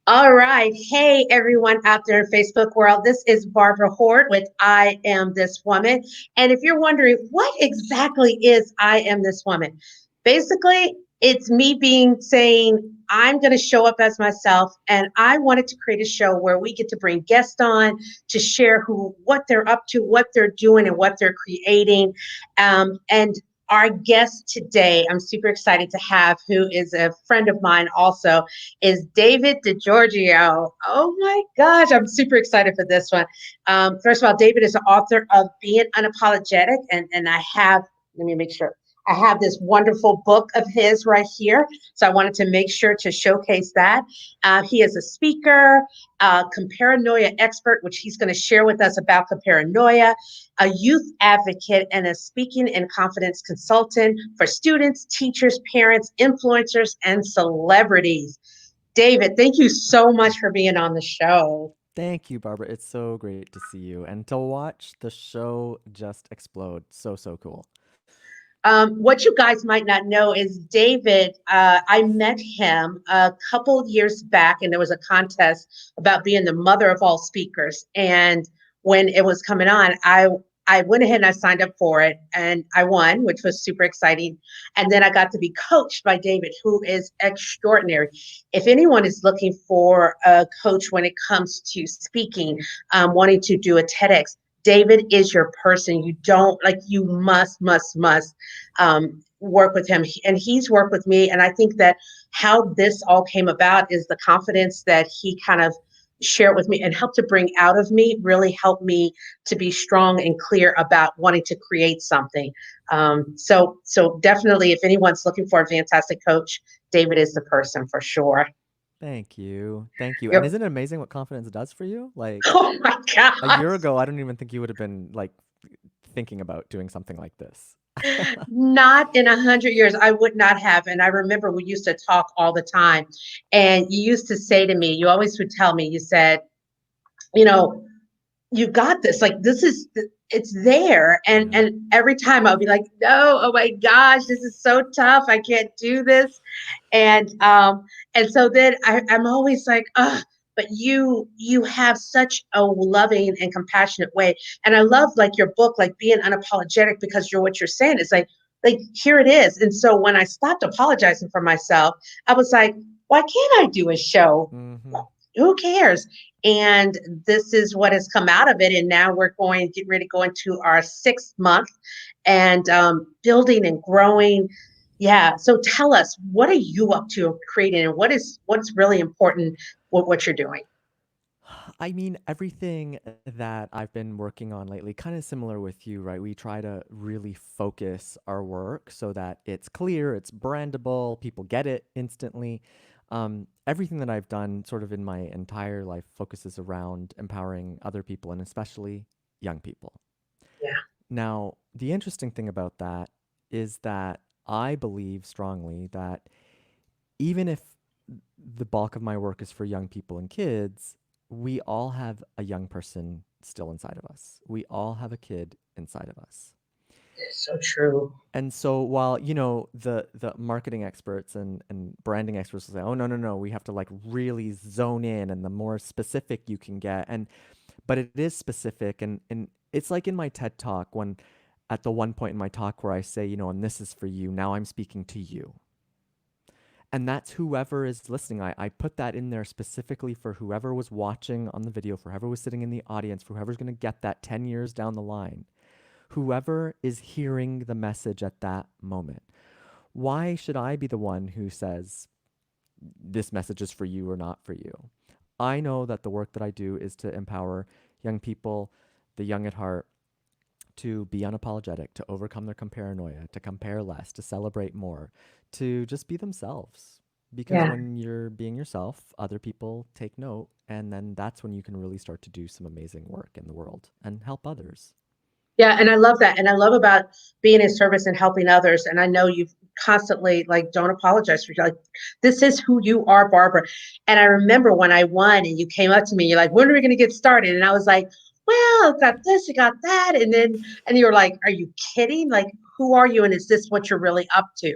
All right. Hey, everyone out there in Facebook world. This is Barbara Horde with I Am This Woman. And if you're wondering what exactly is I Am This Woman, basically, it's me being saying, I'm going to show up as myself. And I wanted to create a show where we get to bring guests on to share what they're up to, what they're doing, and what they're creating. And our guest today, I'm super excited to have, who is a friend of mine also, is David Giorgio. Oh my gosh, I'm super excited for this one. First of all, David is the author of Being Unapologetic, and I have, let me make sure. I have this wonderful book of his right here. So I wanted to make sure to showcase that. He is a speaker, Comparanoia expert, which he's going to share with us about Comparanoia, a youth advocate, and a speaking and confidence consultant for students, teachers, parents, influencers, and celebrities. David, thank you so much for being on the show. Thank you, Barbara. It's so great to see you and to watch the show just explode. So cool. What you guys might not know is David, I met him a couple of years back, and there was a contest about being the mother of all speakers. And when it was coming on, I went ahead and I signed up for it, and I won, which was super exciting. And then I got to be coached by David, who is extraordinary. If anyone is looking for a coach when it comes to speaking, wanting to do a TEDx, David is your person. You don't like, you must work with him. And he's worked with me. And I think that how this all came about is the confidence that he kind of shared with me and helped to bring out of me, really helped me to be strong and clear about wanting to create something. So definitely, if anyone's looking for a fantastic coach, David is the person for sure. Thank you. Thank you. And Yep. isn't it amazing what confidence does for you? Like Oh my a God. year ago, I don't even think you would have been like thinking about doing something like this. Not in 100 years. I would not have. And I remember we used to talk all the time. And you used to say to me, you always would tell me, you said, you know, you got this. Like, this is, it's there. And Yeah. and every time I'll be like, no, oh my gosh, this is so tough. I can't do this. And so then I'm always like, oh, but you have such a loving and compassionate way. And I love like your book, like being unapologetic, because you're what you're saying is like here it is. And so when I stopped apologizing for myself, I was like, why can't I do a show? Mm-hmm. Who cares? And this is what has come out of it. And now we're going get ready to go into our 6th month and building and growing. Yeah. So tell us, what are you up to creating, and what's really important with what you're doing? I mean, everything that I've been working on lately, kind of similar with you, right? We try to really focus our work so that it's clear, it's brandable, people get it instantly. Everything that I've done sort of in my entire life focuses around empowering other people and especially young people. Yeah. Now, the interesting thing about that is that I believe strongly that even if the bulk of my work is for young people and kids, we all have a young person still inside of us. We all have a kid inside of us. It's so true. And so while, the marketing experts and branding experts will say, "Oh no, we have to like really zone in and the more specific you can get." And but it is specific and it's like in my TED Talk when at the one point in my talk where I say, and this is for you, now I'm speaking to you. And that's whoever is listening. I put that in there specifically for whoever was watching on the video, for whoever was sitting in the audience, for whoever's going to get that 10 years down the line, whoever is hearing the message at that moment. Why should I be the one who says this message is for you or not for you? I know that the work that I do is to empower young people, the young at heart, to be unapologetic, to overcome their comparanoia, to compare less, to celebrate more, to just be themselves. Because Yeah. when you're being yourself, other people take note, and then that's when you can really start to do some amazing work in the world and help others. Yeah, and I love that. And I love about being in service and helping others. And I know you've constantly like, don't apologize for, like, this is who you are, Barbara. And I remember when I won and you came up to me, you're like, when are we going to get started? And I was like, well, got this, you got that. And you were like, are you kidding? Like, who are you? And is this what you're really up to?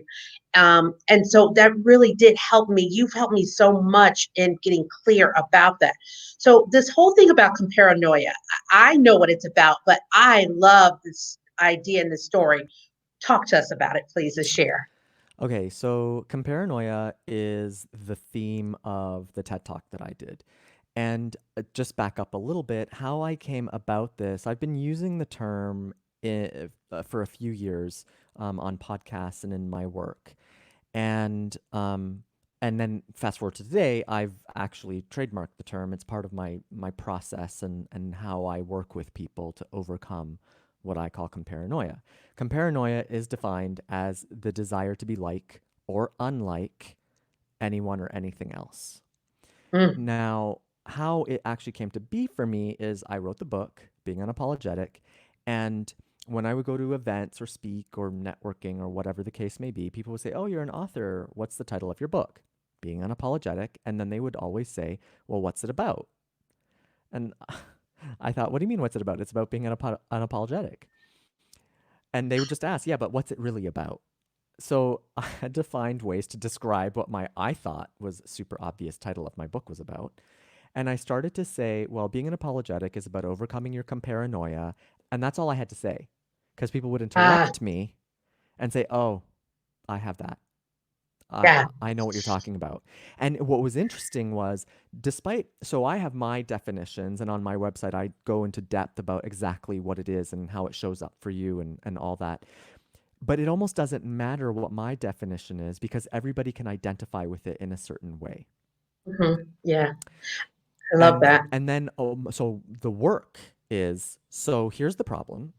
And so that really did help me. You've helped me so much in getting clear about that. So this whole thing about comparanoia, I know what it's about, but I love this idea and the story. Talk to us about it, please, and share. Okay, so Comparanoia is the theme of the TED Talk that I did. And just back up a little bit, how I came about this, I've been using the term for a few years on podcasts and in my work. And and then fast forward to today, I've actually trademarked the term. It's part of my process and how I work with people to overcome what I call comparanoia. Comparanoia is defined as the desire to be like or unlike anyone or anything else. Mm, Now, how it actually came to be for me is I wrote the book, Being Unapologetic, and when I would go to events or speak or networking or whatever the case may be, people would say, "Oh, you're an author. What's the title of your book?" Being Unapologetic. And then they would always say, "Well, what's it about?" And I thought, "What do you mean, what's it about? It's about being unapologetic." And they would just ask, "Yeah, but what's it really about?" So I had to find ways to describe what my I thought was super obvious title of my book was about. And I started to say, well, being an apologetic is about overcoming your comparanoia. And that's all I had to say. Because people would ah, interrupt me and say, oh, I have that. yeah. I know what you're talking about. And what was interesting was, so I have my definitions, and on my website, I go into depth about exactly what it is and how it shows up for you and all that. But it almost doesn't matter what my definition is because everybody can identify with it in a certain way. Yeah, I love And that. and then so the work is so here's the problem.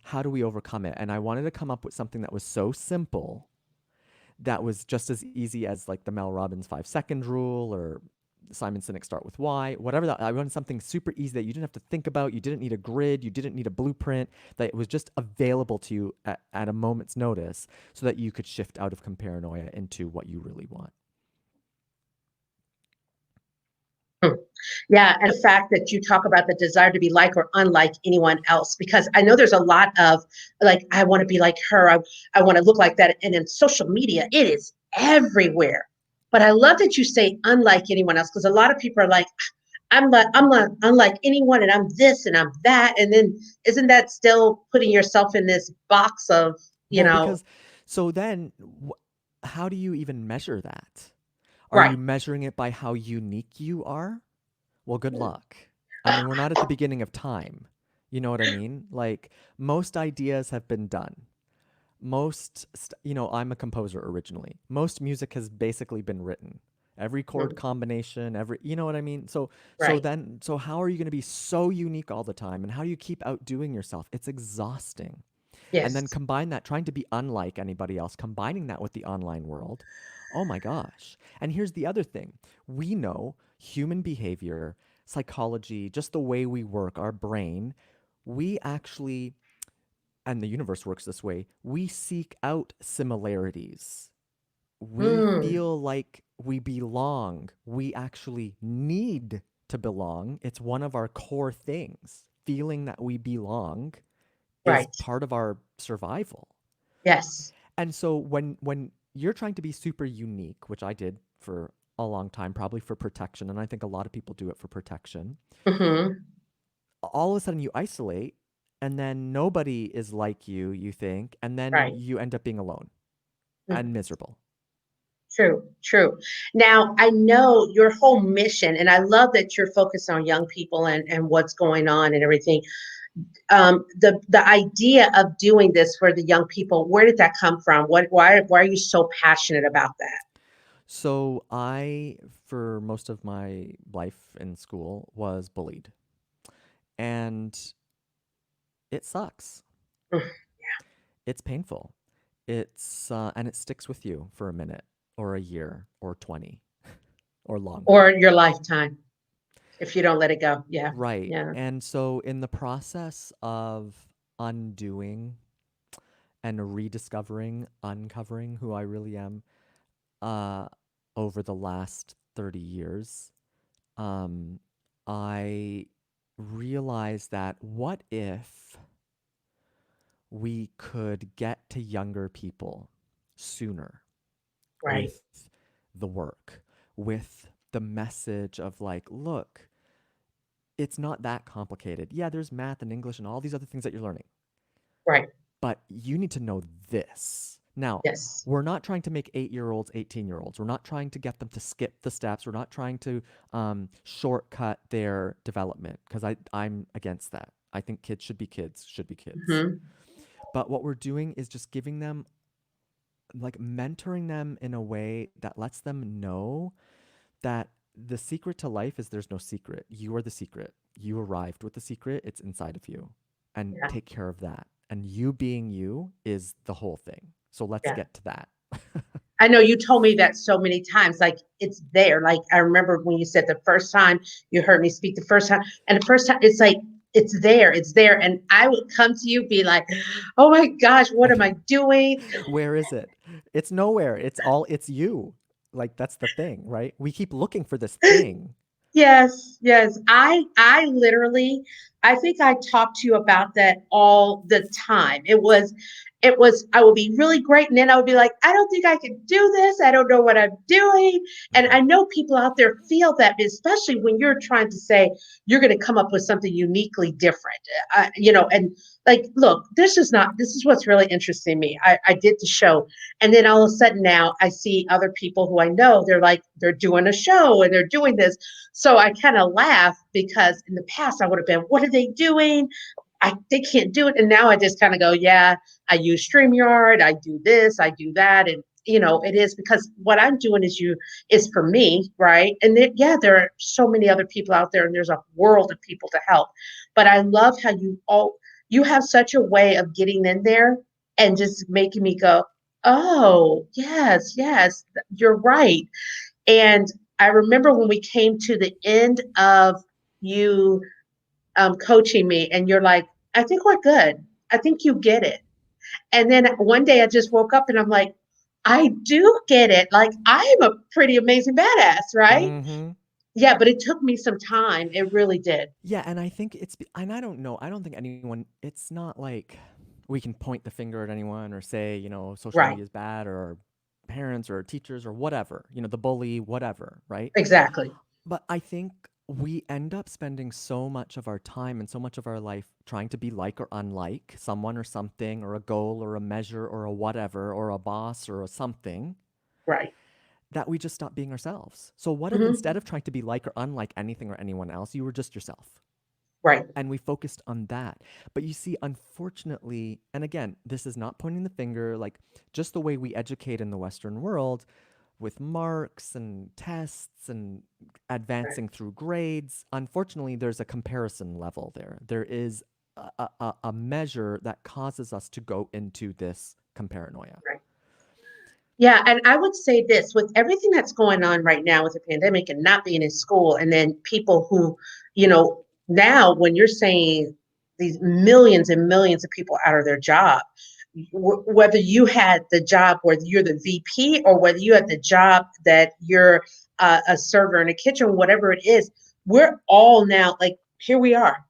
How do we overcome it? And I wanted to come up with something that was so simple that was just as easy as like the Mel Robbins 5 second rule or Simon Sinek start with why, whatever that. I wanted something super easy that you didn't have to think about. You didn't need a grid. You didn't need a blueprint. That it was just available to you at a moment's notice, so that you could shift out of comparanoia into what you really want. Hmm. Yeah, and the fact that you talk about the desire to be like or unlike anyone else, because I know there's a lot of like, I want to be like her, I want to look like that. And in social media, it is everywhere. But I love that you say unlike anyone else, because a lot of people are like, I'm not unlike anyone, and I'm this and I'm that. And then isn't that still putting yourself in this box of, you Well, know, because so then, how do you even measure that? Are right. you measuring it by how unique you are? Well, good luck. I mean, we're not at the beginning of time. You know what I mean? Like, most ideas have been done. I'm a composer originally. Most music has basically been written. Every chord Mm, combination, you know what I mean? right. So how are you going to be so unique all the time? And how do you keep outdoing yourself? It's exhausting. And then Yes. combine that, trying to be unlike anybody else, combining that with the online world. Oh my gosh. And here's the other thing, we know human behavior, psychology, just the way we work, our brain, we actually, and the universe works this way, we seek out similarities. We Mm, feel like we belong. We actually need to belong. It's one of our core things. Feeling that we belong is right. part of our survival. Yes. And so when you're trying to be super unique, which I did for a long time, probably for protection, and I think a lot of people do it for protection, Hmm. all of a sudden you isolate and then nobody is like you think, and then Right. you end up being alone and miserable. True, true. Now, I know your whole mission, and I love that you're focused on young people and what's going on and everything. The idea of doing this for the young people, where did that come from? Why are you so passionate about that? So I, for most of my life in school, was bullied. And it sucks. Mm, It's painful. And it sticks with you for a minute or a year or 20 or or longer. your lifetime, if you don't let it go. Yeah, Right. yeah. And so in the process of undoing and rediscovering, uncovering who I really am, uh, over the last 30 years, um, I realized that what if we could get to younger people sooner? Right. with the work, with the message of like, look, it's not that complicated. Yeah, there's math and English and all these other things that you're learning, Right. but you need to know this. Now, Yes. we're not trying to make 8 year olds 18-year-olds. We're not trying to get them to skip the steps. We're not trying to shortcut their development because I'm against that. I think kids should be kids, should be kids. Hmm. But what we're doing is just giving them, like, mentoring them in a way that lets them know that the secret to life is there's no secret. You are the secret. You arrived with the secret, it's inside of you. And Yeah. take care of that. And you being you is the whole thing. So let's Yeah. get to that. I know you told me that so many times. Like it's there. Like I remember when you said the first time you heard me speak the first time, and the first time it's like it's there, it's there. And I would come to you, be like, "Oh my gosh, what am I doing?" Where is it? It's nowhere. It's you. Like that's the thing, right? We keep looking for this thing. Yes, yes. I literally I think I talked to you about that all the time. It was I would be really great and then I would be like, I don't think I can do this. I don't know what I'm doing. And Hmm. I know people out there feel that, especially when you're trying to say you're going to come up with something uniquely different. And like, look, this is what's really interesting me. I did the show and then all of a sudden now I see other people who I know, they're like, they're doing a show and they're doing this, so I kind of laugh because in the past I would have been, what are they doing? They can't do it. And now I just kind of go, yeah, I use StreamYard, I do this, I do that. And it is because what I'm doing is for me, right? And then, yeah, there are so many other people out there and there's a world of people to help. But I love how you have such a way of getting in there and just making me go, oh, yes, yes, you're right. And I remember when we came to the end of you coaching me, and you're like, I think we're good. I think you get it. And then one day I just woke up and I'm like, I do get it. Like, I'm a pretty amazing badass, right? Hmm. Yeah, but it took me some time. It really did. Yeah, and I think and I don't know. I don't think anyone. It's not like we can point the finger at anyone or say, social Right. media is bad or our parents or teachers or whatever. The bully, whatever, right? Exactly. But I think we end up spending so much of our time and so much of our life trying to be like or unlike someone or something or a goal or a measure or a whatever or a boss or a something Right. that we just stop being ourselves. So what if Hmm. instead of trying to be like or unlike anything or anyone else, you were just yourself? Right. And we focused on that. But you see, unfortunately, and again, this is not pointing the finger, like just the way we educate in the Western world with marks and tests and Right. advancing through grades, unfortunately, there's a comparison level there. There is a measure that causes us to go into this comparanoia. Right. Yeah, and I would say this with everything that's going on right now with the pandemic and not being in school, and then people who, now when you're saying these millions and millions of people out of their job, whether you had the job where you're the VP or whether you had the job that you're a server in a kitchen, whatever it is, we're all now like, here we are,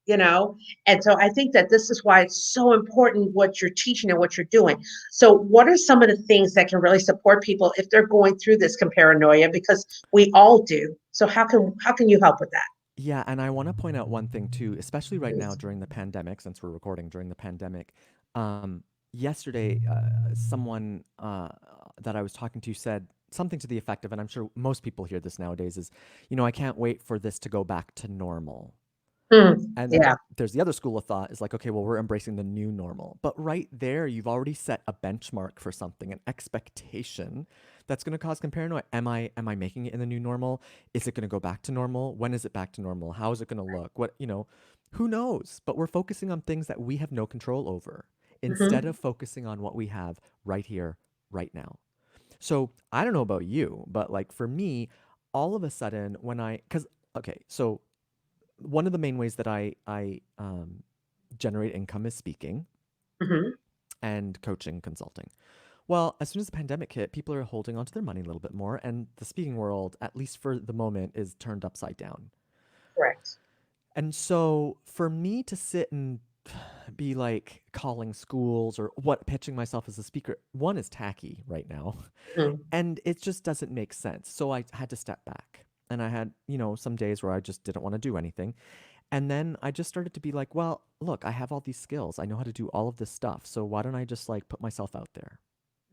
you know and so I think that this is why it's so important what you're teaching and what you're doing. So what are some of the things that can really support people if they're going through this comparanoia, because we all do? So how can you help with that? Yeah, and I want to point out one thing too, especially right now Please. during the pandemic, since we're recording during the pandemic. Yesterday, someone that I was talking to said something to the effect of, and I'm sure most people hear this nowadays, is, I can't wait for this to go back to normal. And then Yeah. there's the other school of thought is like, okay, well, we're embracing the new normal. But right there, you've already set a benchmark for something, an expectation that's going to cause paranoia. Am I making it in the new normal? Is it going to go back to normal? When is it back to normal? How is it going to look? Who knows? But we're focusing on things that we have no control over instead Hmm. of focusing on what we have right here, right now. So I don't know about you, but like for me, all of a sudden because okay, so one of the main ways that I generate income is speaking Hmm. and coaching, consulting. Well, as soon as the pandemic hit, people are holding onto their money a little bit more, and the speaking world, at least for the moment, is turned upside down. Correct. And so, for me to sit and be like calling schools or what pitching myself as a speaker. One is tacky right now, Mhm. and it just doesn't make sense. So I had to step back. And I had, some days where I just didn't want to do anything. And then I just started to be like, well, look, I have all these skills. I know how to do all of this stuff. So why don't I just like put myself out there?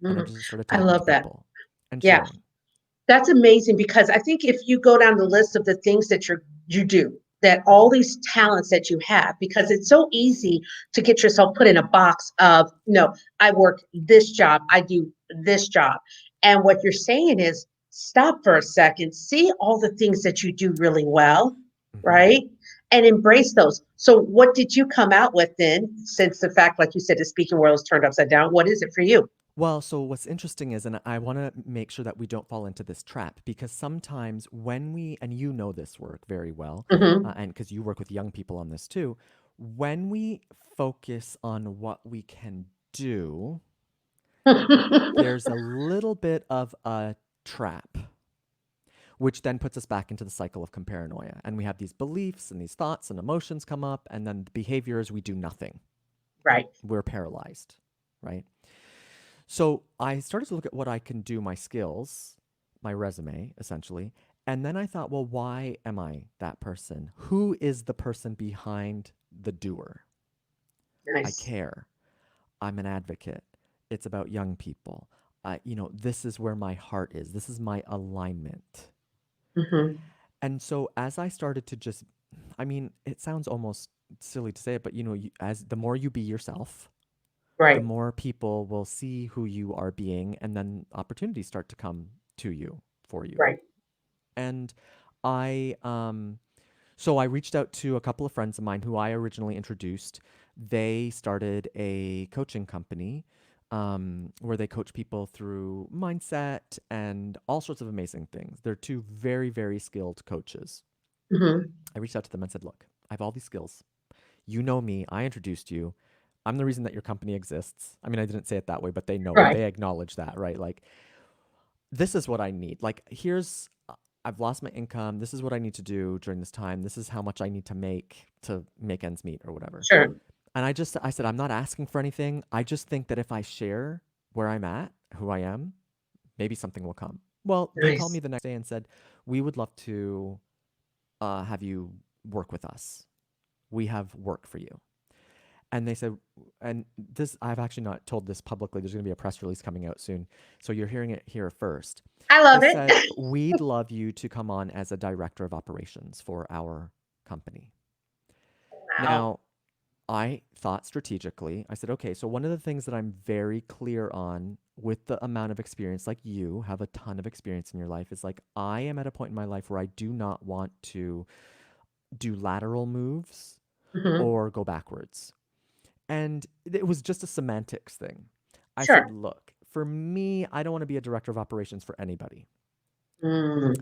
And I Mhm. just started I talking to love that. people and Yeah. sharing. That's amazing because I think if you go down the list of the things that you do, that all these talents that you have, because it's so easy to get yourself put in a box of, no, I work this job, I do this job. And what you're saying is stop for a second, see all the things that you do really well, Hmm. right? And embrace those. So what did you come out with then, since the fact, like you said, the speaking world is turned upside down? What is it for you? Well, so what's interesting is, and I want to make sure that we don't fall into this trap because sometimes when we, and you know this work very well, Hmm. and because you work with young people on this too, when we focus on what we can do, there's a little bit of a trap, which then puts us back into the cycle of comparanoia. And we have these beliefs and these thoughts and emotions come up, and then the behavior is we do nothing. Right. We're paralyzed, right? So I started to look at what I can do, my skills, my resume, essentially. And then I thought, well, why am I that person? Who is the person behind the doer? I Nice. care. I'm an advocate. It's about young people. This is where my heart is. This is my alignment. Hmm. And so as I started to just, I mean, it sounds almost silly to say it, but as the more you be yourself, the Right. more people will see who you are being, and then opportunities start to come to you for you. Right. And I, so I reached out to a couple of friends of mine who I originally introduced. They started a coaching company where they coach people through mindset and all sorts of amazing things. They're two very, very skilled coaches. Hmm. I reached out to them and said, look, I have all these skills. You know me. I introduced you. I'm the reason that your company exists. I mean, I didn't say it that way, but they know it. Right. They acknowledge that, right? Like, this is what I need. Like, I've lost my income. This is what I need to do during this time. This is how much I need to make ends meet or whatever. Sure. And I said, I'm not asking for anything. I just think that if I share where I'm at, who I am, maybe something will come. Well, they called me Nice. the next day and said, we would love to have you work with us. We have work for you. And they said, and this, I've actually not told this publicly. There's going to be a press release coming out soon. So you're hearing it here first. I They love said, it. we'd love you to come on as a director of operations for our company. Wow. Now, I thought strategically, I said, okay, so one of the things that I'm very clear on with the amount of experience, like you have a ton of experience in your life, is like I am at a point in my life where I do not want to do lateral moves Hmm. or go backwards. And it was just a semantics thing. I said, Sure. look, for me, I don't want to be a director of operations for anybody. Mm.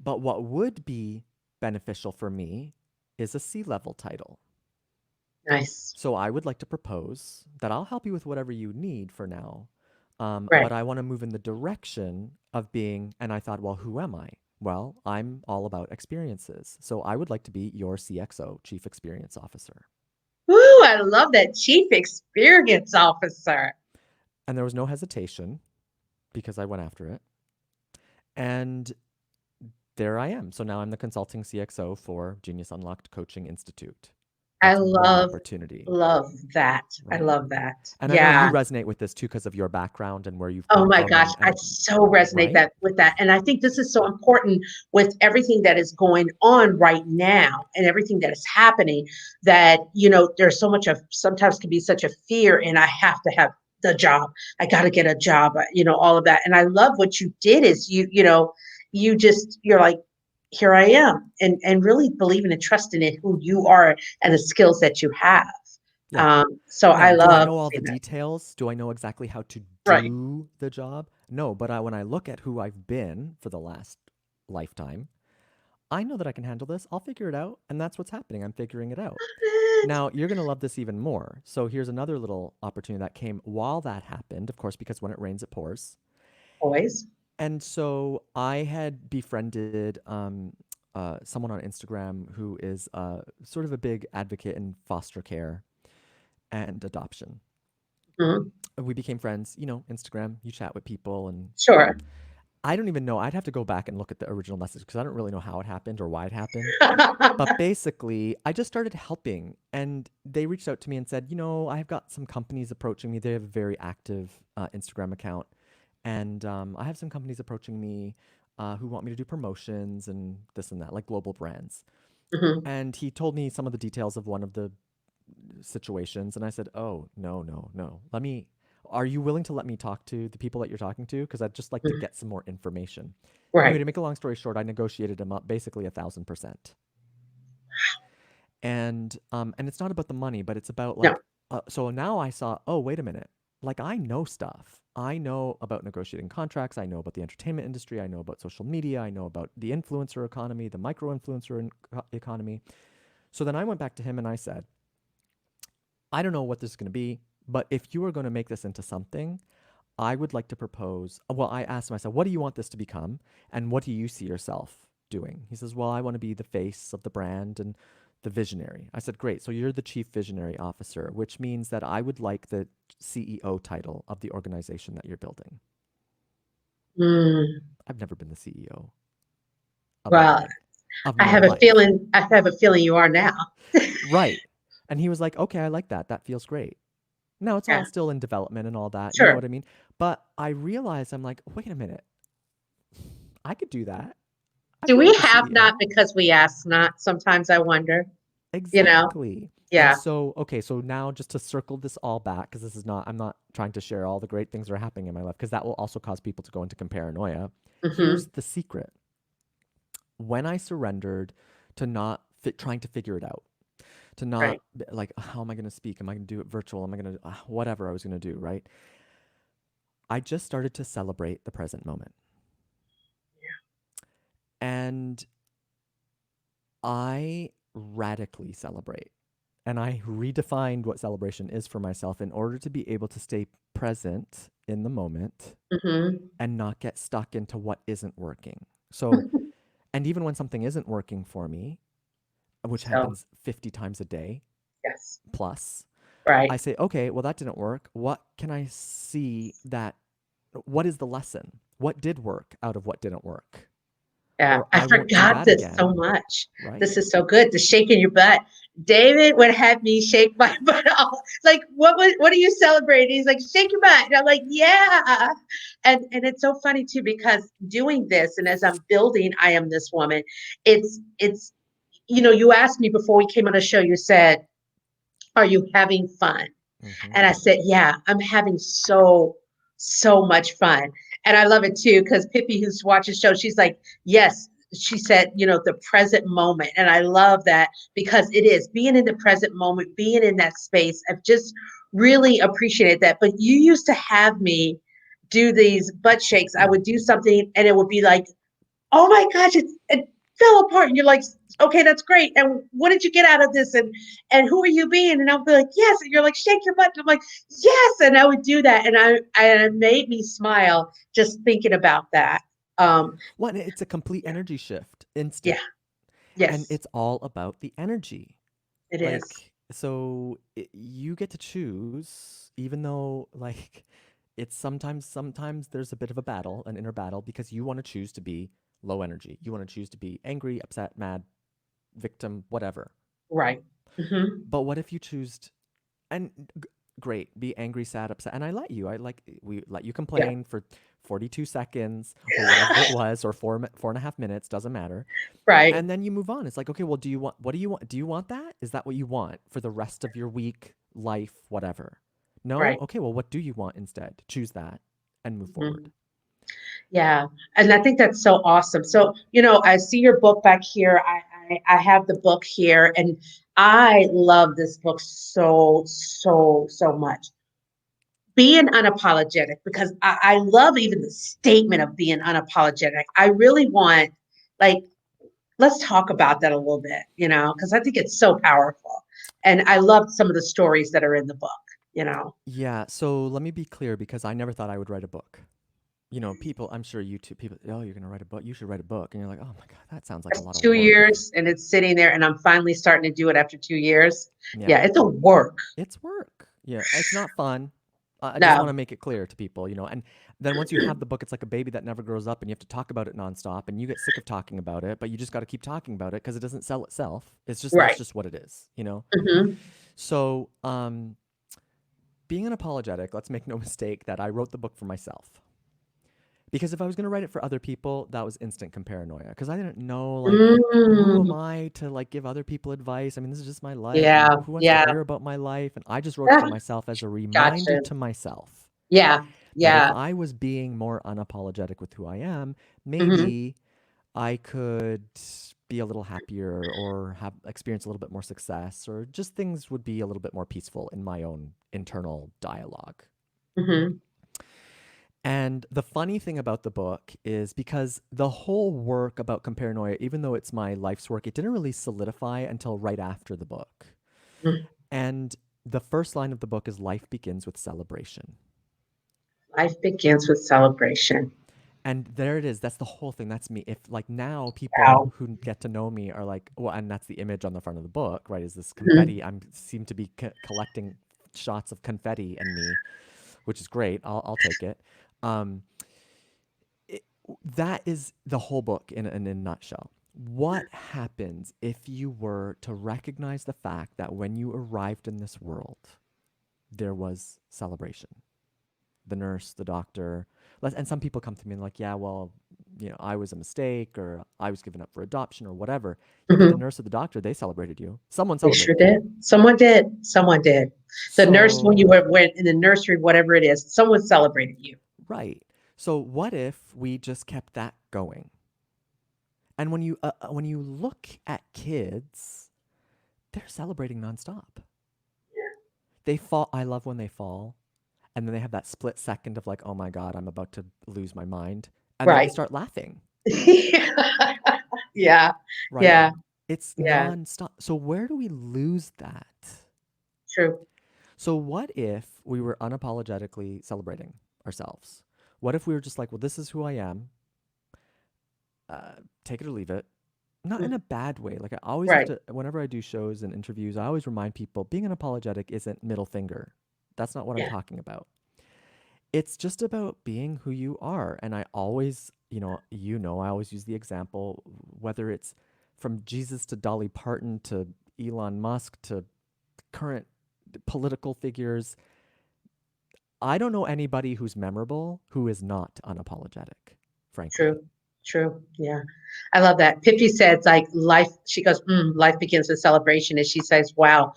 But what would be beneficial for me is a C-level title. Nice. So I would like to propose that I'll help you with whatever you need for now. But Right. I want to move in the direction of being, and I thought, well, who am I? Well, I'm all about experiences. So I would like to be your CXO, Chief Experience Officer. Ooh, I love that chief experience officer. And there was no hesitation because I went after it. And there I am. So now I'm the consulting CXO for Genius Unlocked Coaching Institute. I That's one opportunity, love that. I right? love that. And I know you Yeah. resonate with this too because of your background and where you've Oh come my from gosh, I and so resonate right? that with that. And I think this is so important with everything that is going on right now and everything that is happening that, there's so much of sometimes can be such a fear and I have to have the job. I got to get a job, all of that. And I love what you did is you're like, here I am and really believing and trusting in who you are and the skills that you have. Yeah. So I Now, do I love know all the seeing that. details? Do I know exactly how to Right. do the job? No, but when I look at who I've been for the last lifetime, I know that I can handle this. I'll figure it out. And that's what's happening. I'm figuring it out. Now, you're going to love this even more. So, here's another little opportunity that came while that happened, of course, because when it rains, it pours. Always. And so, I had befriended someone on Instagram who is sort of a big advocate in foster care. and adoption. Mhm. We became friends, Instagram, you chat with people, and Sure. I don't even know. I'd have to go back and look at the original message because I don't really know how it happened or why it happened. But basically, I just started helping, and they reached out to me and said, I've got some companies approaching me. They have a very active Instagram account, and I have some companies approaching me who want me to do promotions and this and that, like global brands. Mhm. And he told me some of the details of one of the situations, and I said, "Oh, no, no, no. Are you willing to let me talk to the people that you're talking to? Because I'd just like to Mhm. get some more information." Anyway, Right. to make a long story short, I negotiated him up basically 1,000%. And it's not about the money, but it's about No. like, so now I saw, oh, wait a minute, like I know stuff. I know about negotiating contracts. I know about the entertainment industry. I know about social media. I know about the influencer economy, the micro influencer economy. So then I went back to him and I said, I don't know what this is going to be, but if you are going to make this into something, I would like to propose. Well, I asked him, I said, what do you want this to become? And what do you see yourself doing? He says, well, I want to be the face of the brand and the visionary. I said, great. So you're the chief visionary officer, which means that I would like the CEO title of the organization that you're building. Mm. I've never been the CEO of Well, anything of I my have a life. feeling. I have a feeling you are now. Right. And he was like, okay, I like that. That feels great. Now it's Yeah. all still in development and all that. You know Sure. what I mean? But I realized I'm like, wait a minute. I could do that. I Do could we be the have not CEO. because we ask not? Sometimes I wonder. You know. Exactly. And Yeah. so, okay, so now just to circle this all back, because this is not, I'm not trying to share all the great things that are happening in my life, because that will also cause people to go into comparanoia. Here's Hmm. the secret. When I surrendered to not trying to figure it out, to not Right. like, how am I going to speak? Am I going to do it virtual? Am I going to, whatever I was going to do, right? I just started to celebrate the present moment. And I radically celebrate. And I redefined what celebration is for myself in order to be able to stay present in the moment Hmm. and not get stuck into what isn't working. So, and even when something isn't working for me, which So happens 50 times a day yes. plus, I Right. say, okay, well, that didn't work. What can I see that, what is the lesson? What did work out of what didn't work? Yeah, Or I I won't do forgot that this so again, much. right? This is so good. The shaking your butt. David would have me shake my butt off. Like, what are you celebrating? He's like, shake your butt. And I'm like, yeah. And it's so funny too, because doing this and as I'm building I Am This Woman, it's you asked me before we came on the show, you said, are you having fun? Mm-hmm. And I said, yeah, I'm having so much fun. And I love it too, because Pippi, who's watching the show, she's like, yes, she said, the present moment. And I love that because it is being in the present moment, being in that space. I've just really appreciated that. But you used to have me do these butt shakes. I would do something and it would be like, oh my gosh, it fell apart. And you're like, okay, that's great. And what did you get out of this? And who are you being? And I'll be like, yes. And you're like, shake your butt. And I'm like, yes. And I would do that. And it made me smile just thinking about that. Um, Well, it's a complete yeah, energy shift, yeah, instant. And yes, it's all about the energy. it is. Like, so you get to choose, even though, like, it's sometimes there's a bit of a battle, an inner battle, because you want to choose to be low energy. You want to choose to be angry, upset, mad, victim, whatever. Right. Hmm. But what if you choose and great, be angry, sad, upset, and we let you Yeah. complain for 42 seconds or whatever it was, or 4.5 minutes, doesn't matter, Right. and then you move on. It's like, okay, well, what do you want? Do you want that? Is that what you want for the rest of your week, life, whatever? No? Right. Okay, well, what do you want instead? Choose that and move forward. Mhm. Yeah, and I think that's so awesome. So, I see your book back here. I have the book here, and I love this book so much. Being unapologetic, because I love even the statement of being unapologetic. I really want, like, let's talk about that a little bit, because I think it's so powerful. And I love some of the stories that are in the book. Yeah, so let me be clear because I never thought I would write a book. People, I'm sure you too, people, oh, you're going to write a book. You should write a book. And you're like, oh my God, that sounds like a That's lot of two work. years and it's sitting there, and I'm finally starting to do it after 2 years. Yeah, Yeah, it's a work. it's work. Yeah, it's not fun. I just want No, to make it clear to people, and then once you have the book, it's like a baby that never grows up and you have to talk about it nonstop and you get sick of talking about it, but you just got to keep talking about it because it doesn't sell itself. That's right. just what it is. Hmm. So, being unapologetic, let's make no mistake that I wrote the book for myself. Because if I was going to write it for other people, that was instant comparanoia. Because I didn't know, like, who am Mm, I to like give other people advice? I mean, this is just my life, and yeah, who wants to yeah. hear about my life? And I just wrote it for Ah, myself as a reminder gotcha. to myself Yeah, that if yeah. I was being more unapologetic with who I am, Hmm. maybe I could be a little happier or have experience a little bit more success, or just things would be a little bit more peaceful in my own internal dialogue. Hmm. And the funny thing about the book is because the whole work about Comparanoia, even though it's my life's work, it didn't really solidify until right after the book. And the first line of the book is life begins with celebration. Life begins with celebration. And there it is. That's the whole thing. That's me. If like now people Wow. who get to know me are like, well, and that's the image on the front of the book, right? Is this Hmm. confetti? Seem to be collecting shots of confetti and me, which is great. I'll take it. Um, it, that is the whole book in a nutshell. What happens if you were to recognize the fact that when you arrived in this world, there was celebration? The nurse, the doctor, and some people come to me and like, yeah, well, I was a mistake or I was given up for adoption or whatever. Yeah, but the Hmm. nurse or the doctor, they celebrated you. Someone They sure celebrated you. did. Someone did. Someone did. The nurse, when you So, went in the nursery, whatever it is, someone celebrated you. right. So, what if we just kept that going? And when you look at kids, they're celebrating nonstop. They fall. I love when they fall, and then they have that split second of like, oh my god, I'm about to lose my mind, and then they Right. start laughing. Yeah. Right? Yeah. It's Yeah. nonstop. So where do we lose that? True. So what if we were unapologetically celebrating ourselves? What if we were just like, well, this is who I am. Uh, Take it or leave it. Not in Mm. a bad way. Like I always have Right. to, whenever I do shows and interviews, I always remind people being unapologetic isn't middle finger. That's not what I'm Yeah. talking about. It's just about being who you are. And I always, I always use the example, whether it's from Jesus to Dolly Parton to Elon Musk to current political figures. I don't know anybody who's memorable who is not unapologetic, frankly. True. True. Yeah. I love that. Pippi says, like, life, she goes, life begins with celebration. And she says, wow,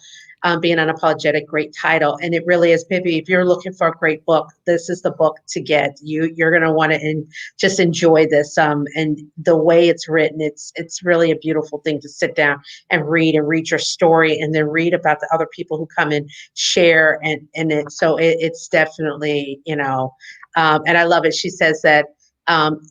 being unapologetic, great title. And it really is, Pippi. If you're looking for a great book, this is the book to get. You're going to want to just enjoy this. And the way it's written, it's really a beautiful thing to sit down and read your story, and then read about the other people who come and share. And it's definitely, and I love it. She says that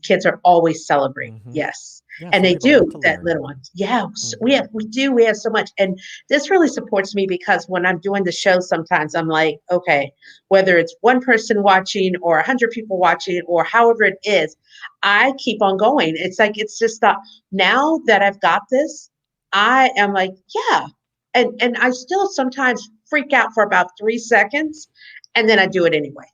kids are always celebrating. Mm-hmm. Yes. Yeah, And so they they have a lot do, to that learn. little ones. Yeah, Mm-hmm. we have so much. And this really supports me because when I'm doing the show, sometimes I'm like, okay, whether it's one person watching or 100 people watching or however it is, I keep on going. It's like, it's just now that I've got this, I am like, yeah. And I still sometimes freak out for about 3 seconds, and then I do it anyway.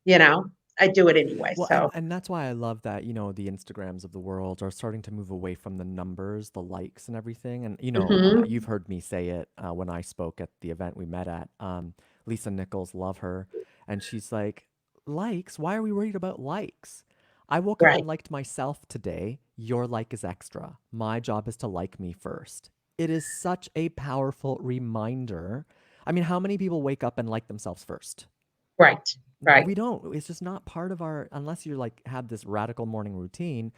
You know, I do it anyway. Well, and So, and that's why I love that, the Instagrams of the world are starting to move away from the numbers, the likes and everything. And mhm. you've heard me say it when I spoke at the event we met at. Lisa Nichols, love her, and she's like, likes? Why are we worried about likes? I woke up Right. and liked myself today. Your like is extra. My job is to like me first. It is such a powerful reminder. I mean, how many people wake up and like themselves first? Right. Right. We don't. It's just not part of our, unless you're like have this radical morning routine.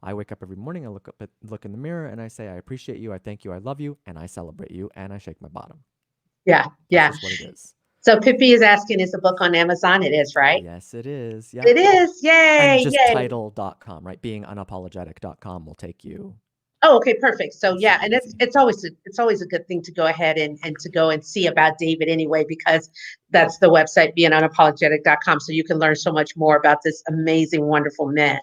I wake up every morning, look in the mirror and I say, I appreciate you, I thank you, I love you, and I celebrate you, and I shake my bottom. Yeah. That's Yeah. just what it is. So Pippi is asking, is the book on Amazon? It is, right? Yes, it is. It Yep. is. And Yay. just Yay. title.com, right? Beingunapologetic.com will take you Oh, okay, perfect. So yeah, super and it's easy. it's always it's always a good thing to go ahead and to go and see about David anyway, because that's the website beingunapologetic.com. So you can learn so much more about this amazing, wonderful man.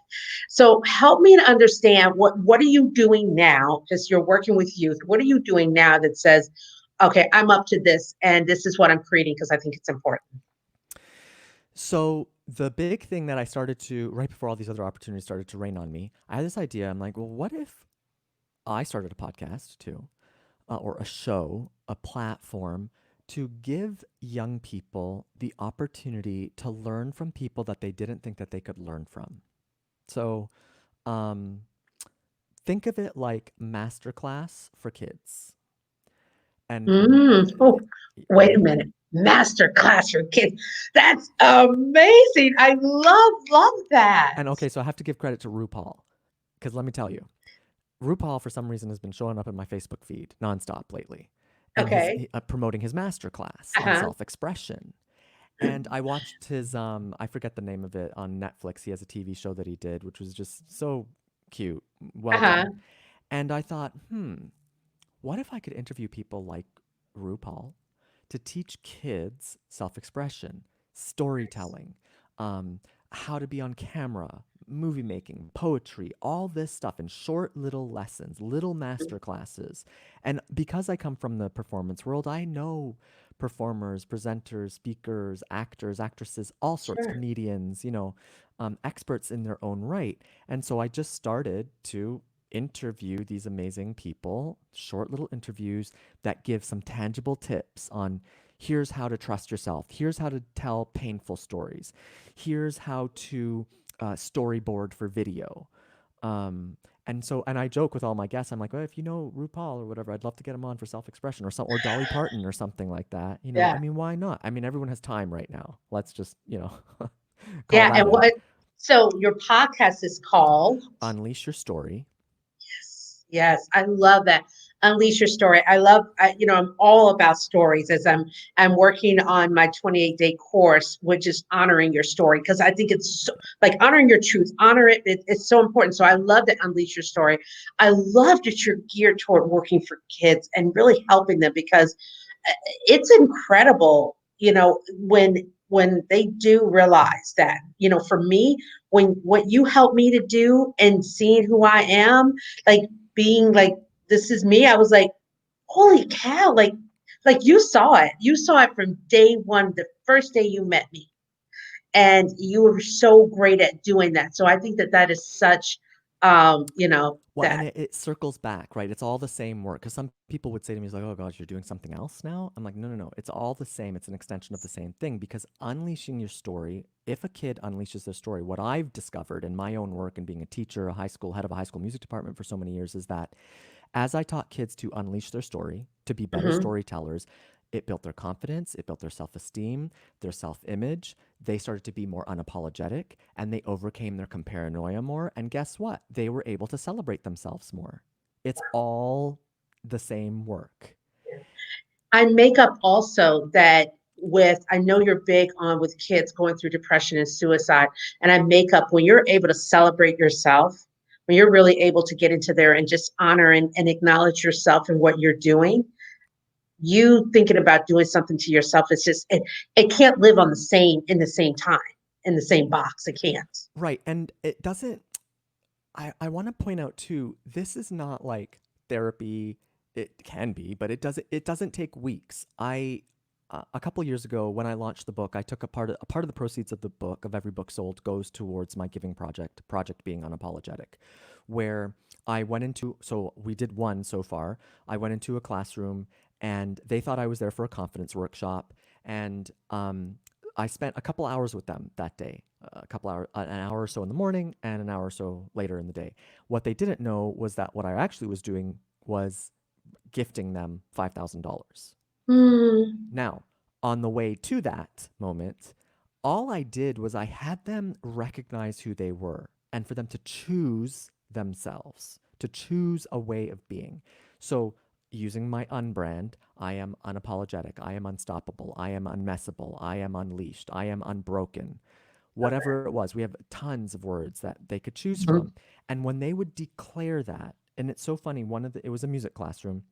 So help me to understand what are you doing now? Because you're working with youth. What are you doing now that says, okay, I'm up to this and this is what I'm creating because I think it's important. So the big thing that I started to, right before all these other opportunities started to rain on me, I had this idea. I'm like, well, what if I started a podcast too, or a show, a platform to give young people the opportunity to learn from people that they didn't think that they could learn from. So um, think of it like masterclass for kids. And Oh, wait a right? minute. Master class for kids. That's amazing. I love that. And okay, so I have to give credit to RuPaul because let me tell you, RuPaul for some reason has been showing up in my Facebook feed nonstop lately, and Okay. promoting his masterclass on Uh-huh. self-expression. And I watched his I forget the name of it on Netflix. He has a TV show that he did, which was just so cute, well Uh-huh. done. And I thought, what if I could interview people like RuPaul to teach kids self expression, storytelling, um, how to be on camera, movie making, poetry, all this stuff in short little lessons, little master classes. And because I come from the performance world, I know performers, presenters, speakers, actors, actresses, all sorts, Sure. comedians, experts in their own right. And so I just started to interview these amazing people, short little interviews that give some tangible tips on here's how to trust yourself, here's how to tell painful stories, here's how to storyboard for video. Um, and I joke with all my guests. I'm like, well, if you know RuPaul or whatever, I'd love to get him on for self-expression or Dolly Parton or something like that. I Yeah. mean, why not? I mean, everyone has time right now. Let's just, call Yeah. that And out. what so your podcast is called? Unleash your story. Yes, yes, I love that. Unleash your story. I'm all about stories as I'm working on my 28-day course, which is honoring your story because I think it's so, like honoring your truth, it's so important. So I love that unleash your story. I love that you're geared toward working for kids and really helping them because it's incredible, when they do realize that, for me, when what you helped me to do and seeing who I am, like being like, this is me, I was like, holy cow, like you saw it from day one, the first day you met me. And you were so great at doing that. So I think that that is such, Well, and that. it circles back, right? It's all the same work. Because some people would say to me, "It's like, oh gosh, you're doing something else now." I'm like, no, no, no. It's all the same. It's an extension of the same thing. Because unleashing your story, if a kid unleashes their story, what I've discovered in my own work and being a teacher, head of a high school music department for so many years, is that as I taught kids to unleash their story, to be better Mhm. storytellers, it built their confidence, it built their self esteem, their self image. They started to be more unapologetic and they overcame their comparanoia more. And guess what? They were able to celebrate themselves more. It's all the same work. I make up also that with, I know you're big on with kids going through depression and suicide, and I make up when you're able to celebrate yourself, when you're really able to get into there and just honor and acknowledge yourself and what you're doing, you thinking about doing something to yourself, it's just, it can't live on the same, in the same time, in the same box. It can't. Right. And it doesn't, I want to point out too, this is not like therapy. It can be, but it doesn't take weeks. A couple years ago when I launched the book, I took a part of the proceeds of the book of every book sold goes towards my giving project being unapologetic, where I went into so we did one so far. I went into a classroom and they thought I was there for a confidence workshop and I spent a couple hours with them that day, a couple hours, an hour or so in the morning and an hour or so later in the day. What they didn't know was that what I actually was doing was gifting them $5,000. Hmm. Now, on the way to that moment, all I did was I had them recognize who they were and for them to choose themselves, to choose a way of being. So, using my unbrand, I am unapologetic, I am unstoppable, I am unmessable, I am unleashed, I am unbroken. Whatever it was, we have tons of words that they could choose Mhm. from. And when they would declare that, and it's so funny, it was a music classroom,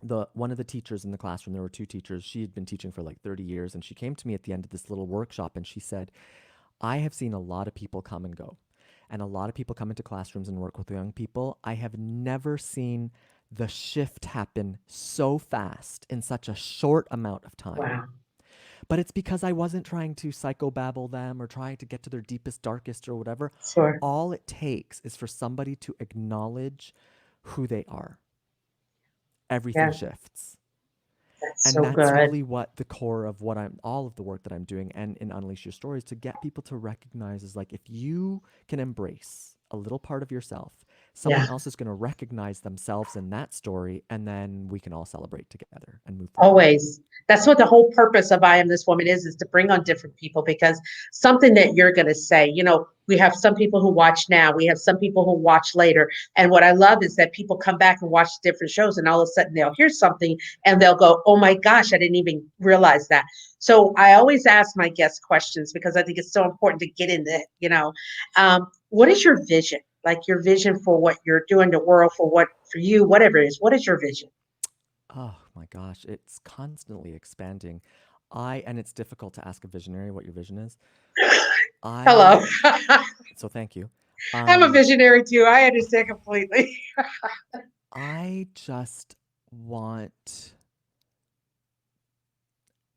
the one of the teachers in the classroom, there were two teachers, she had been teaching for like 30 years and she came to me at the end of this little workshop and she said, I have seen a lot of people come and go and a lot of people come into classrooms and work with young people. I have never seen the shift happen so fast in such a short amount of time. Wow. But it's because I wasn't trying to psychobabble them or trying to get to their deepest, darkest, or whatever. Sure. All it takes is for somebody to acknowledge who they are. Everything Yeah, shifts. that's And so that's good. really what the core of what all of the work that I'm doing and in Unleash Your Stories to get people to recognize is like if you can embrace a little part of yourself, someone Yeah. else is going to recognize themselves in that story, and then we can all celebrate together and move forward. Always. That's what the whole purpose of I Am This Woman is to bring on different people because something that you're going to say, we have some people who watch now, we have some people who watch later. And what I love is that people come back and watch different shows and all of a sudden they'll hear something and they'll go, oh my gosh, I didn't even realize that. So I always ask my guests questions because I think it's so important to get into, what is your vision? Like your vision for what you're doing the world for you, whatever it is, what is your vision? Oh my gosh, it's constantly expanding. And it's difficult to ask a visionary what your vision is. Hello. I, so thank you. I'm a Um, visionary too. I understand completely. I just want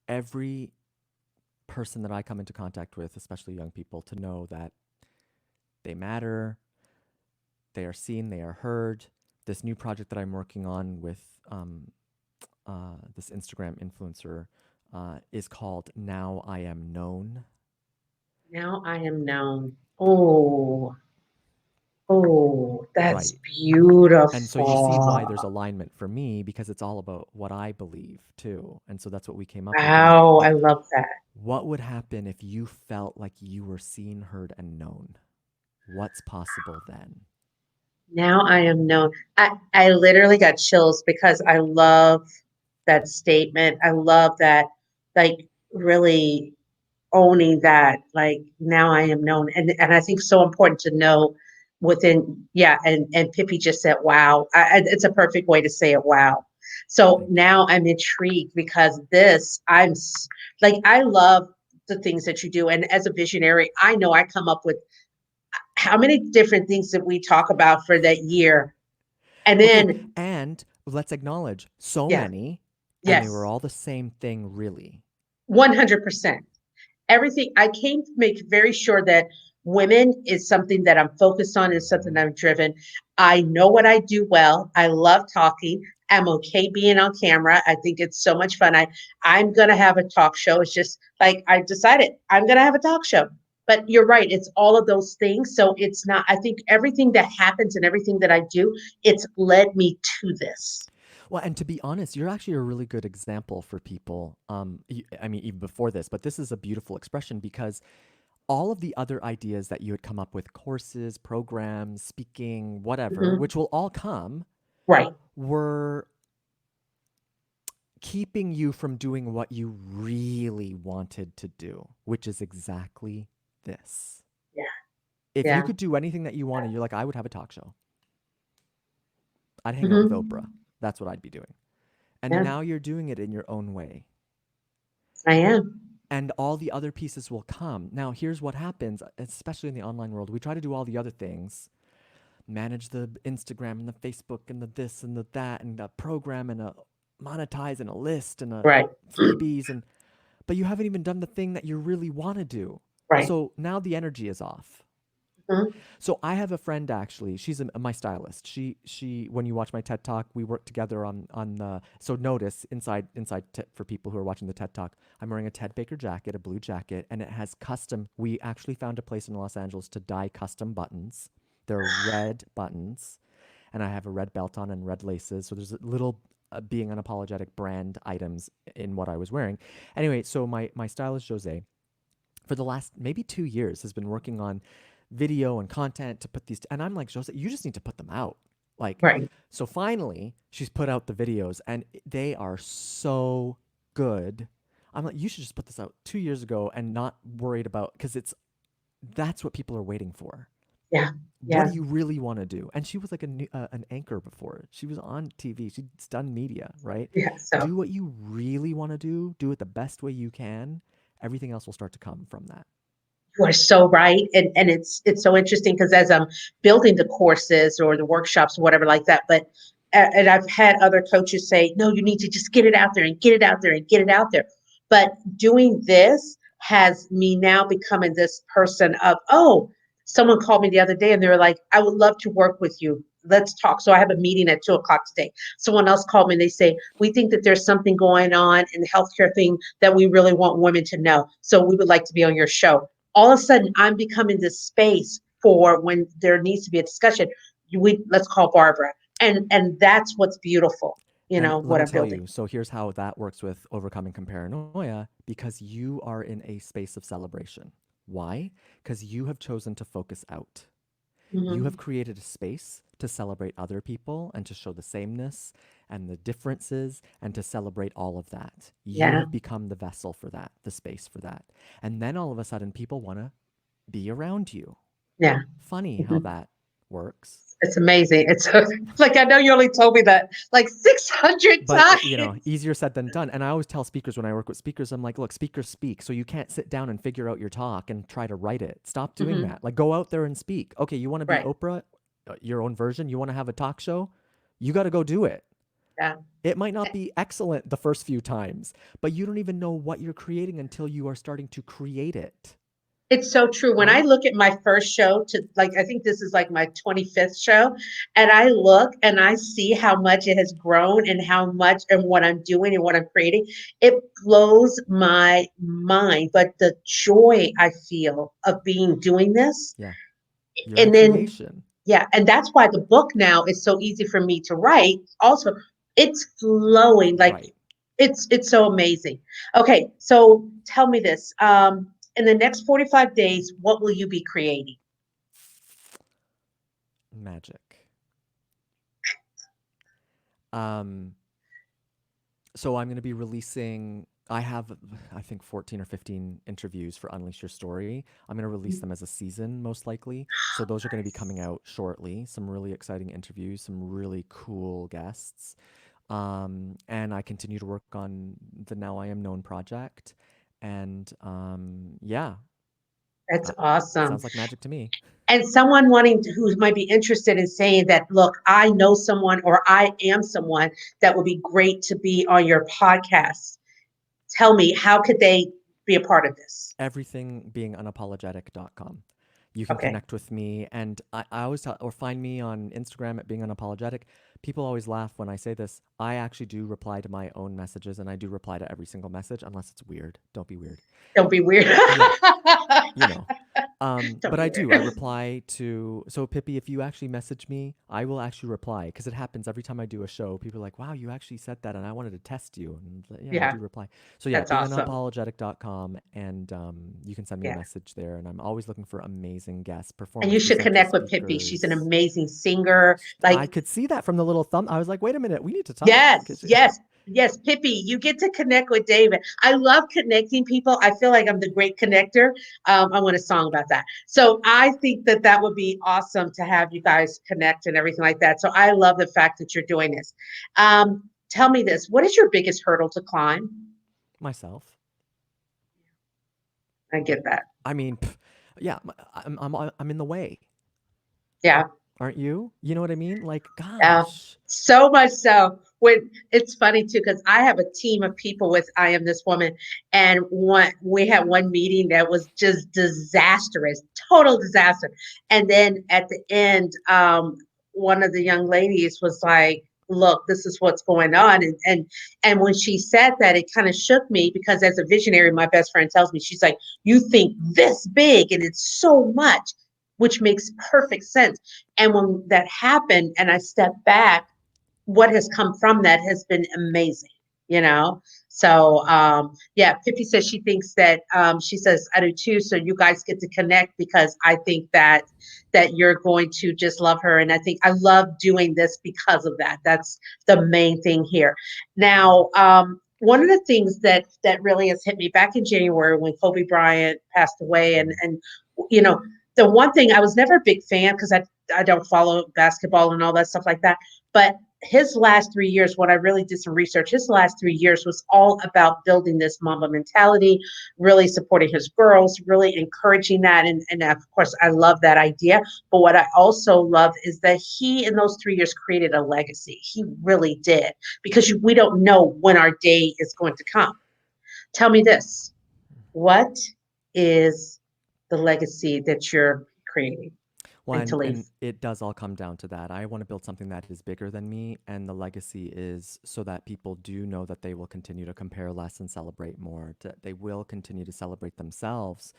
every person that I come into contact with, especially young people, to know that they matter, they are seen, they are heard. This new project that I'm working on with this Instagram influencer is called Now I Am Known. Now I am known. Oh, oh, that's Right. And so you see why beautiful. there's alignment for me because it's all about what I believe too. And so that's what we came up with. And Wow, I like, love that. what would happen if you felt like you were seen, heard, and known? What's possible then? Now I am known. I literally got chills because I love that statement. I love that, like, really owning that, like, now I am known. And I think so important to know within, yeah, and Pippi just said, wow. It's a perfect way to say it, wow. So Thank you. now I'm intrigued because like, I love the things that you do. And as a visionary, I know I come up with how many different things that we talk about for that year. And Okay, then, and let's acknowledge so yeah, many, and they were yes, all the same thing, really. 100%. Everything I came to make very sure that women is something that I'm focused on, is something Hmm. I'm driven. I know what I do well. I love talking. I'm okay being on camera. I think it's so much fun. I'm gonna have a talk show. It's just like I decided I'm gonna have a talk show. But you're right, it's all of those things. So it's not, I think everything that happens and everything that I do, it's led me to this. Well, and to be honest, you're actually a really good example for people. I mean, even before this, but this is a beautiful expression because all of the other ideas that you had come up with, courses, programs, speaking, whatever, Mhm. which will all come, Right. were keeping you from doing what you really wanted to do, which is exactly this. Yeah. If you Yeah. could do anything that you wanted, you're like, I would have a talk show. I'd hang out with Oprah. Mhm. That's what I'd be doing. And Yeah, now you're doing it in your own way. I am. And all the other pieces will come. Now, here's what happens, especially in the online world. We try to do all the other things, manage the Instagram and the Facebook and the this and the that and a program and a monetize and a list and a Right. freebies and but you haven't even done the thing that you really want to do. Right. So now the energy is off. Mhm. So I have a friend actually. She's my stylist. She when you watch my TED Talk, we work together on the. So notice for people who are watching the TED Talk, I'm wearing a Ted Baker jacket, a blue jacket, and it has custom. We actually found a place in Los Angeles to dye custom buttons. They're red buttons, and I have a red belt on and red laces. So there's a little being unapologetic brand items in what I was wearing. Anyway, so my stylist Jose for the last maybe 2 years has been working on video and content to put these and I'm like, Jose, you just need to put them out. Like, Right. so finally she's put out the videos and they are so good. I'm like, you should just put this out 2 years ago and not worried about because that's what people are waiting for. Yeah. What Yeah. do you really want to do? And she was like an anchor before. She was on TV. She's done media, right? Yeah. So Do what you really want to do. Do it the best way you can. Everything else will start to come from that. you are so right. And it's so interesting because as I'm building the courses or the workshops or whatever like that, but And I've had other coaches say, no, you need to just get it out there and get it out there and get it out there. But doing this has me now becoming this person of, oh, someone called me the other day and they were like, I would love to work with you. Let's talk. So I have a meeting at 2 o'clock today. Someone else called me and they say, we think that there's something going on in the healthcare thing that we really want women to know. So we would like to be on your show. All of a sudden, I'm becoming this space for when there needs to be a discussion. Let's call Barbara, and that's what's beautiful, And let what me I'm tell building. you, so here's how that works with overcoming comparanoia because you are in a space of celebration. Why? Because you have chosen to focus out. You have Hmm. created a space to celebrate other people and to show the sameness and the differences and to celebrate all of that. You Yeah. have become the vessel for that, the space for that. And then all of a sudden, people want to be around you. Yeah. Funny how Hmm. that works. It's amazing. It's like, I know you only told me that like 600 But times. easier said than done. And I always tell speakers when I work with speakers, I'm like, look, speakers speak. So you can't sit down and figure out your talk and try to write it. Stop doing Hmm. that. Like, go out there and speak. Okay, you want to be Right. Oprah, your own version. You want to have a talk show. You got to go do it. Yeah. It might not be excellent the first few times, but you don't even know what you're creating until you are starting to create it. It's so true. When I Right? look at my first show to like, I think this is like my 25th show, and I look and I see how much it has grown and how much and what I'm doing and what I'm creating, it blows my mind. But the joy I feel of being doing this, Yeah. You're in and then, creation. yeah, and that's why the book now is so easy for me to write. Also, it's flowing like Right. it's so amazing. Okay, so tell me this. In the next 45 days, what will you be creating? Magic. Um, so I'm going to be releasing I have I think 14 or 15 interviews for Unleash Your Story. I'm going to release them as a season most likely. So those are going to be coming out shortly. Some really exciting interviews, some really cool guests. And I continue to work on the Now I Am Known project. And yeah, That's uh, awesome. sounds like magic to me. And someone wanting to, who might be interested in saying that, look, I know someone or I am someone that would be great to be on your podcast. Tell me, how could they be a part of this? EverythingbeingUnapologetic.com. You can Okay. connect with me, and I always tell, or find me on Instagram at Being Unapologetic. People always laugh when I say this. I actually do reply to my own messages, and I do reply to every single message, unless it's weird. Don't be weird. Don't be weird. Yeah, you know. Don't But be I do. I weird. reply to. So Pippi, if you actually message me, I will actually reply because it happens every time I do a show. People are like, "Wow, you actually said that," and I wanted to test you. And yeah, I Yeah, do reply. So yeah, that's awesome. beingunapologetic.com, and you can send me a Yeah. message there. And I'm always looking for amazing guests, And you performers, should presenters, connect with Pippi. She's an speakers. amazing singer. I Like, could see that from the little thumb. I was like, wait a minute, we need to talk. yes, yes, yes, Pippi, you get to connect with David. I love connecting people. I feel like I'm the great connector. I want a song about that. So I think that that would be awesome to have you guys connect and everything like that. So I love the fact that you're doing this. Tell me this: what is your biggest hurdle to climb? Myself. I get that. I mean, yeah, I'm in the way. Yeah. Aren't you? You know what I mean? Like, Yeah, gosh. so much so. When it's funny too, because I have a team of people with I Am This Woman, and we had one meeting that was just disastrous, total disaster. And then at the end, one of the young ladies was like, "Look, this is what's going on," and when she said that, it kind of shook me because as a visionary, my best friend tells me, she's like, "You think this big, and it's so much," which makes perfect sense. And when that happened and I stepped back, what has come from that has been amazing, you know? So, yeah, Pippi says she thinks that, she says, I do too. So you guys get to connect because I think that you're going to just love her. And I think I love doing this because of that. That's the main thing here. Now, one of the things that really has hit me back in January when Kobe Bryant passed away, Mhm. and you know, the one thing I was never a big fan because I don't follow basketball and all that stuff like that. But his last 3 years, when I really did some research, his last 3 years was all about building this mama mentality, really supporting his girls, really encouraging that. And of course, I love that idea. But what I also love is that he, in those 3 years, created a legacy. He really did, because we don't know when our day is going to come. Tell me this: what is the legacy that you're creating Well, and to leave? and it does all come down to that. I want to build something that is bigger than me, and the legacy is so that people do know that they will continue to compare less and celebrate more. They will continue to celebrate themselves,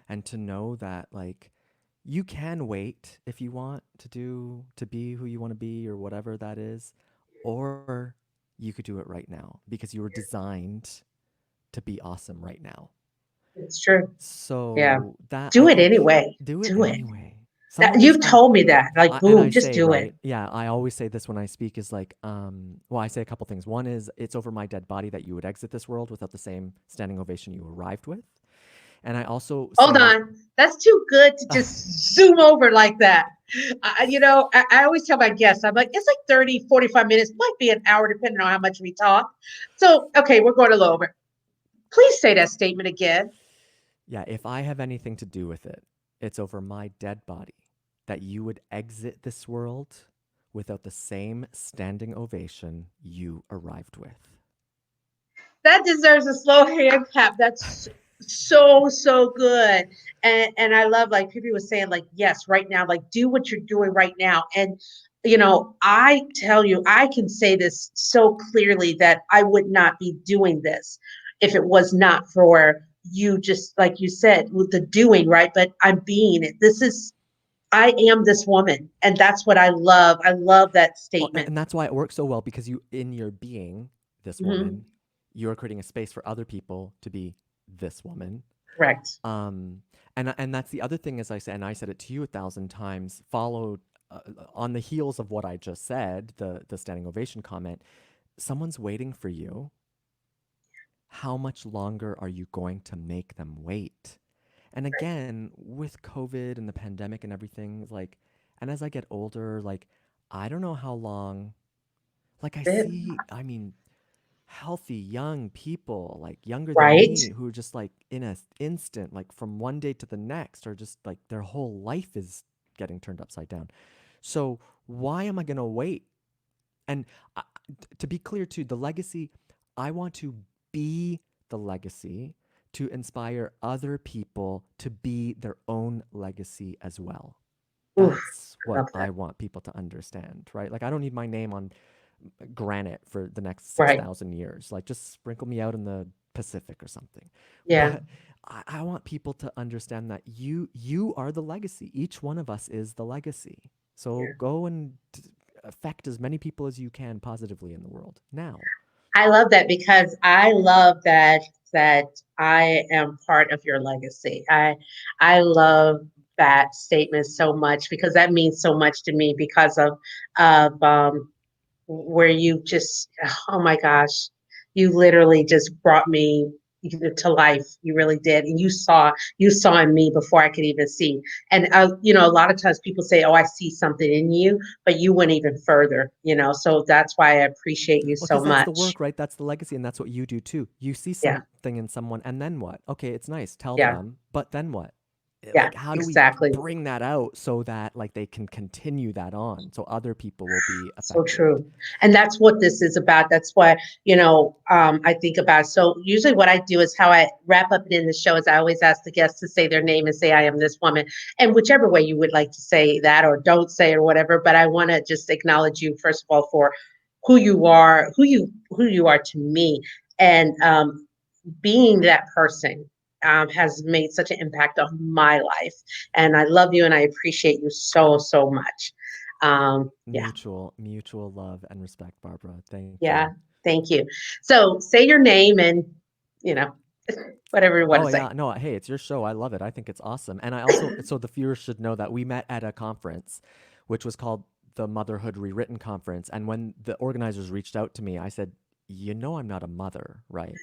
and to know that like you can wait if you want to be who you want to be or whatever that is, or you could do it right now because you were designed to be awesome right now. It's true. Yeah. So that I Do it think anyway. do it Do it. anyway. Some of this You've told me that. Like, and I boom, just say, do it. right? Yeah, I always say this when I speak is like, well, I say a couple things. One is it's over my dead body that you would exit this world without the same standing ovation you arrived with. And I also Hold say, on. That's too good to just zoom over like that. I always tell my guests, I'm like, it's like 30, 45 minutes, might be an hour, depending on how much we talk. So, okay, we're going a little over. Please say that statement again. yeah, if I have anything to do with it, it's over my dead body that you would exit this world without the same standing ovation you arrived with. That deserves a slow hand clap. That's so, so good. And I love, like, people were saying, like, yes, right now, like, do what you're doing right now. And I tell you, I can say this so clearly that I would not be doing this if it was not for you, just like you said, with the doing, right? But I'm being it. I am this woman. And that's what I love. I love that Well, statement. and that's why it works so well because you, in your being this Mhm. woman, you're creating a space for other people to be this woman. Correct. Um, and that's the other thing, as I said, and I said it to you 1,000 times, followed on the heels of what I just said, the standing ovation comment. Someone's waiting for you. How much longer are you going to make them wait? And again, with COVID and the pandemic and everything, like, and as I get older, like, I don't know how long. Like I Right. see, I mean, healthy young people, like younger than Right. me, who are just like in an instant, like from one day to the next, are just like their whole life is getting turned upside down. So why am I gonna wait? And I, to be clear, too, the legacy, I want to be the legacy to inspire other people to be their own legacy as well. Oof, That's what love I that. want people to understand, right? Like, I don't need my name on granite for the next Right. 6,000 years. Like, just sprinkle me out in the Pacific or something. Yeah. But I want people to understand that you are the legacy. Each one of us is the legacy. So Yeah. go and affect as many people as you can positively in the world now. I love that, because I love that I am part of your legacy. I love that statement so much, because that means so much to me, because of where you just, oh my gosh, you literally just brought me to life. You really did. And you saw in me before I could even see. And a lot of times people say, oh, I see something in you, but you went even further. So that's why I appreciate you Well, so because that's the much. work, right? That's the legacy, and that's what you do too. You see Yeah. something in someone, and then what? Okay, it's nice, tell Yeah. them, but then what? Yeah, Like, how do we exactly. bring that out so that like they can continue that on, so other people will be So affected? true. And that's what this is about. That's what, I think about. So usually what I do is, how I wrap up in the show is, I always ask the guests to say their name and say, I am this woman. And whichever way you would like to say that, or don't say, or whatever. But I want to just acknowledge you, first of all, for who you are, who you are to me. And being that person has made such an impact on my life. And I love you, and I appreciate you so, so much. Yeah. Mutual love and respect, Barbara. Thank Yeah, you. thank you. So say your name and, you know, whatever you want Oh to say. yeah, no, hey, it's your show. I love it. I think it's awesome. And I also, so the viewers should know that we met at a conference, which was called the Motherhood Rewritten Conference. And when the organizers reached out to me, I said, I'm not a mother, right?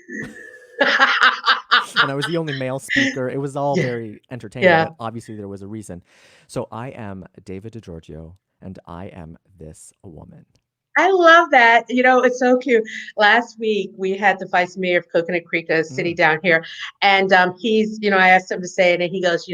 And I was the only male speaker. It was all Yeah, very entertaining, yeah. but obviously there was a reason. So I am David DiGiorgio, and I am this woman. I love that. You know, it's so cute. Last week we had the vice mayor of Coconut Creek, a city Mm, down here, and he's, I asked him to say it, and he goes,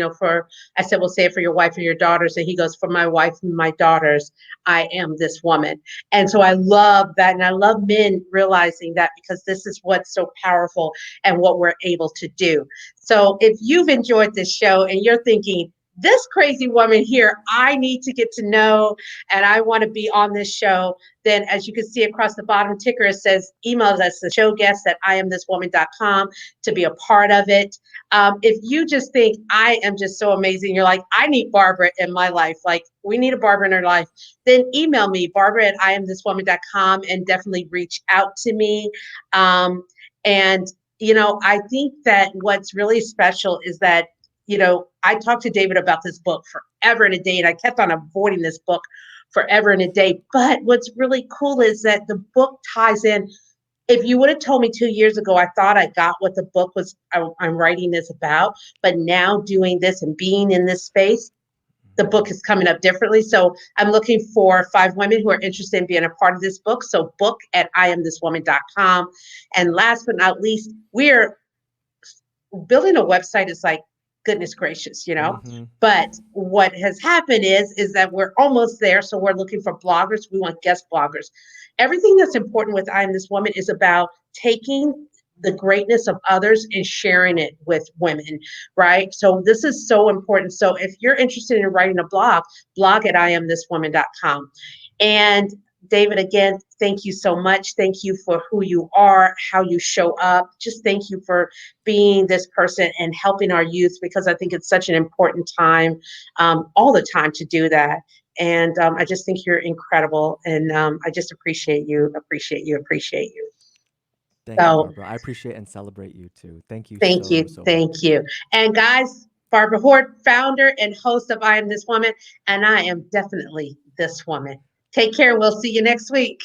I said, well, say it for your wife and your daughters, and he goes, for my wife and my daughters, I am this woman. And so I love that, and I love men realizing that because this is what's so powerful and what we're able to do. So if you've enjoyed this show and you're thinking, this crazy woman here, I need to get to know, and I want to be on this show, then as you can see across the bottom ticker, it says email us the show guest at iamthiswoman.com to be a part of it. If you just think I am just so amazing, you're like, I need Barbara in my life, like we need a Barbara in our life, then email me, Barbara at iamthiswoman.com, and definitely reach out to me. And, I think that what's really special is that, I talked to David about this book forever and a day, and I kept on avoiding this book forever and a day. But what's really cool is that the book ties in. If you would have told me 2 years ago, I thought I got what the book was I'm writing this about. But now doing this and being in this space, the book is coming up differently. So I'm looking for 5 women who are interested in being a part of this book. So book at iamthiswoman.com. And last but not least, we're building a website is like, goodness gracious. mm-hmm. But what has happened is that we're almost there. So we're looking for bloggers. We want guest bloggers. Everything that's important with I Am This Woman is about taking the greatness of others and sharing it with women, right? So this is so important. So if you're interested in writing a blog at iamthiswoman.com. And David, again, thank you so much. Thank you for who you are, how you show up. Just thank you for being this person and helping our youth, because I think it's such an important time, all the time, to do that. And I just think you're incredible. And I just appreciate you, appreciate you, appreciate you. Thank you, So Barbara. I appreciate and celebrate you too. Thank you thank so, you. so Thank much. you. And guys, Barbara Hort, founder and host of I Am This Woman. And I am definitely this woman. Take care. We'll see you next week.